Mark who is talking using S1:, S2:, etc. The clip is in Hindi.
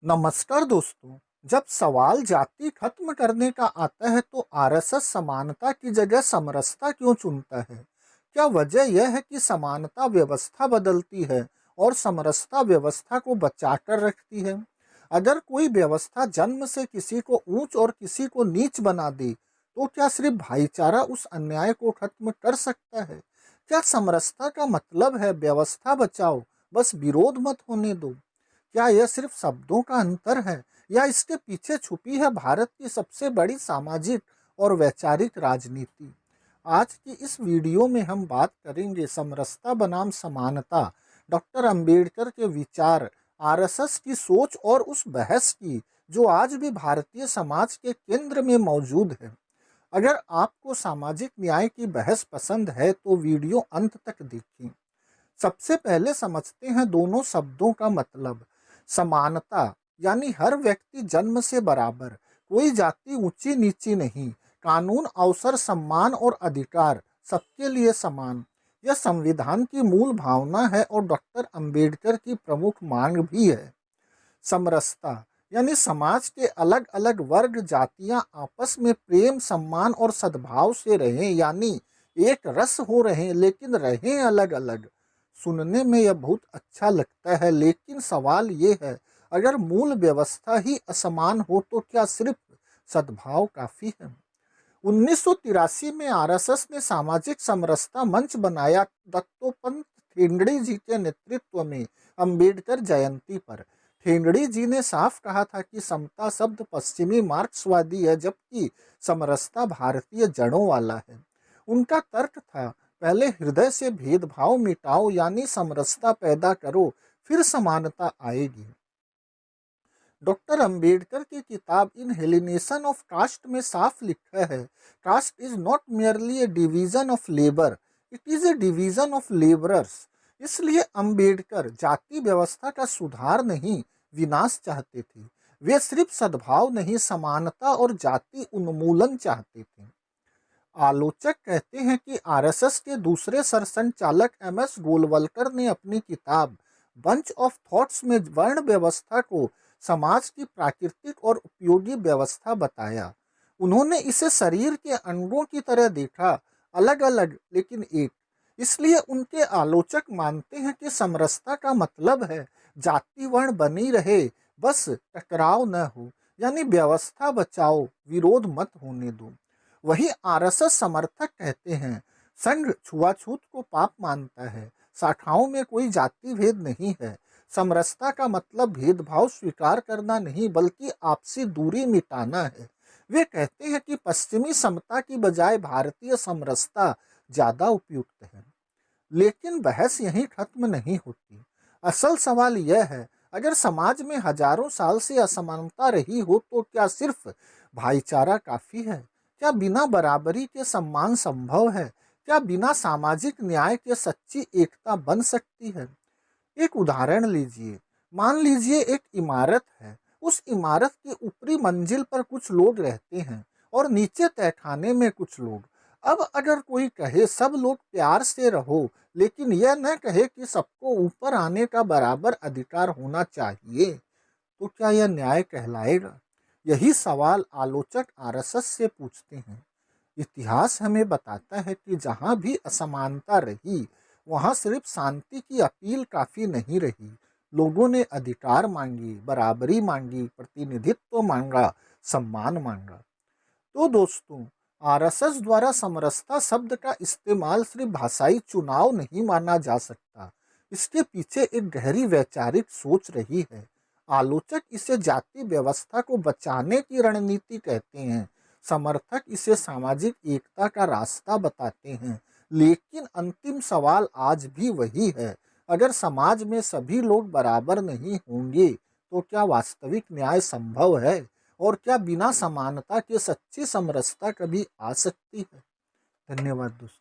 S1: नमस्कार दोस्तों। जब सवाल जाति खत्म करने का आता है तो आरएसएस समानता की जगह समरसता क्यों चुनता है? क्या वजह यह है कि समानता व्यवस्था बदलती है और समरसता व्यवस्था को बचाकर रखती है? अगर कोई व्यवस्था जन्म से किसी को ऊंच और किसी को नीच बना दे, तो क्या सिर्फ भाईचारा उस अन्याय को खत्म कर सकता है? क्या समरसता का मतलब है व्यवस्था बचाओ, बस विरोध मत होने दो? क्या यह सिर्फ शब्दों का अंतर है या इसके पीछे छुपी है भारत की सबसे बड़ी सामाजिक और वैचारिक राजनीति? आज की इस वीडियो में हम बात करेंगे समरसता बनाम समानता, डॉक्टर अंबेडकर के विचार, आरएसएस की सोच और उस बहस की जो आज भी भारतीय समाज के केंद्र में मौजूद है। अगर आपको सामाजिक न्याय की बहस पसंद है तो वीडियो अंत तक देखें। सबसे पहले समझते हैं दोनों शब्दों का मतलब। समानता यानी हर व्यक्ति जन्म से बराबर, कोई जाति ऊंची नीची नहीं, कानून, अवसर, सम्मान और अधिकार सबके लिए समान। यह संविधान की मूल भावना है और डॉक्टर अंबेडकर की प्रमुख मांग भी है। समरसता यानी समाज के अलग अलग वर्ग जातियां आपस में प्रेम, सम्मान और सद्भाव से रहें, यानी एक रस हो रहे लेकिन रहें अलग अलग। सुनने में यह बहुत अच्छा लगता है, लेकिन सवाल ये है, अगर मूल व्यवस्था ही असमान हो तो क्या सिर्फ सद्भाव काफी है? 1983 में आरएसएस ने सामाजिक समरसता मंच बनाया, दत्तोपंत ठेंगड़ी जी के नेतृत्व में, अंबेडकर जयंती पर। ठेंगड़ी जी ने साफ कहा था कि समता शब्द पश्चिमी मार्क्सवादी है, जबकि समरसता भारतीय जड़ों वाला है। उनका तर्क था, पहले हृदय से भेदभाव मिटाओ यानी समरसता पैदा करो, फिर समानता आएगी। डॉक्टर अंबेडकर की किताब इन हेलिनेशन ऑफ कास्ट में साफ लिखा है, caste is not merely a division of labour, it is a division of labourers. इसलिए अंबेडकर जाति व्यवस्था का सुधार नहीं, विनाश चाहते थे। वे सिर्फ सद्भाव नहीं, समानता और जाति उन्मूलन चाहते थे। आलोचक कहते हैं कि आरएसएस के दूसरे सरसंघचालक एमएस गोलवलकर ने अपनी किताब बंच ऑफ थॉट्स में वर्ण व्यवस्था को समाज की प्राकृतिक और उपयोगी व्यवस्था बताया। उन्होंने इसे शरीर के अंगों की तरह देखा, अलग अलग लेकिन एक। इसलिए उनके आलोचक मानते हैं कि समरसता का मतलब है जाति वर्ण बनी रहे, बस टकराव न हो, यानी व्यवस्था बचाओ, विरोध मत होने दो। वही आरएसएस समर्थक कहते हैं, संघ छुआछूत को पाप मानता है, शाखाओं में कोई जाति भेद नहीं है। समरसता का मतलब भेदभाव स्वीकार करना नहीं, बल्कि आपसी दूरी मिटाना है। वे कहते हैं कि पश्चिमी समता की बजाय भारतीय समरसता ज्यादा उपयुक्त है। लेकिन बहस यहीं खत्म नहीं होती। असल सवाल यह है, अगर समाज में हजारों साल से असमानता रही हो तो क्या सिर्फ भाईचारा काफी है? क्या बिना बराबरी के सम्मान संभव है? क्या बिना सामाजिक न्याय के सच्ची एकता बन सकती है? एक उदाहरण लीजिए। मान लीजिए एक इमारत है। उस इमारत की ऊपरी मंजिल पर कुछ लोग रहते हैं और नीचे तहखाने में कुछ लोग। अब अगर कोई कहे सब लोग प्यार से रहो, लेकिन यह न कहे कि सबको ऊपर आने का बराबर अधिकार होना चाहिए, तो क्या यह न्याय कहलाएगा? यही सवाल आलोचक आरएसएस से पूछते हैं। इतिहास हमें बताता है कि जहाँ भी असमानता रही, वहाँ सिर्फ शांति की अपील काफी नहीं रही। लोगों ने अधिकार मांगी, बराबरी मांगी, प्रतिनिधित्व मांगा, सम्मान मांगा। तो दोस्तों, आरएसएस द्वारा समरसता शब्द का इस्तेमाल सिर्फ भाषाई चुनाव नहीं माना जा सकता। इसके पीछे एक गहरी वैचारिक सोच रही है। आलोचक इसे जाति व्यवस्था को बचाने की रणनीति कहते हैं, समर्थक इसे सामाजिक एकता का रास्ता बताते हैं। लेकिन अंतिम सवाल आज भी वही है, अगर समाज में सभी लोग बराबर नहीं होंगे तो क्या वास्तविक न्याय संभव है? और क्या बिना समानता के सच्ची समरसता कभी आ सकती है? धन्यवाद दोस्तों।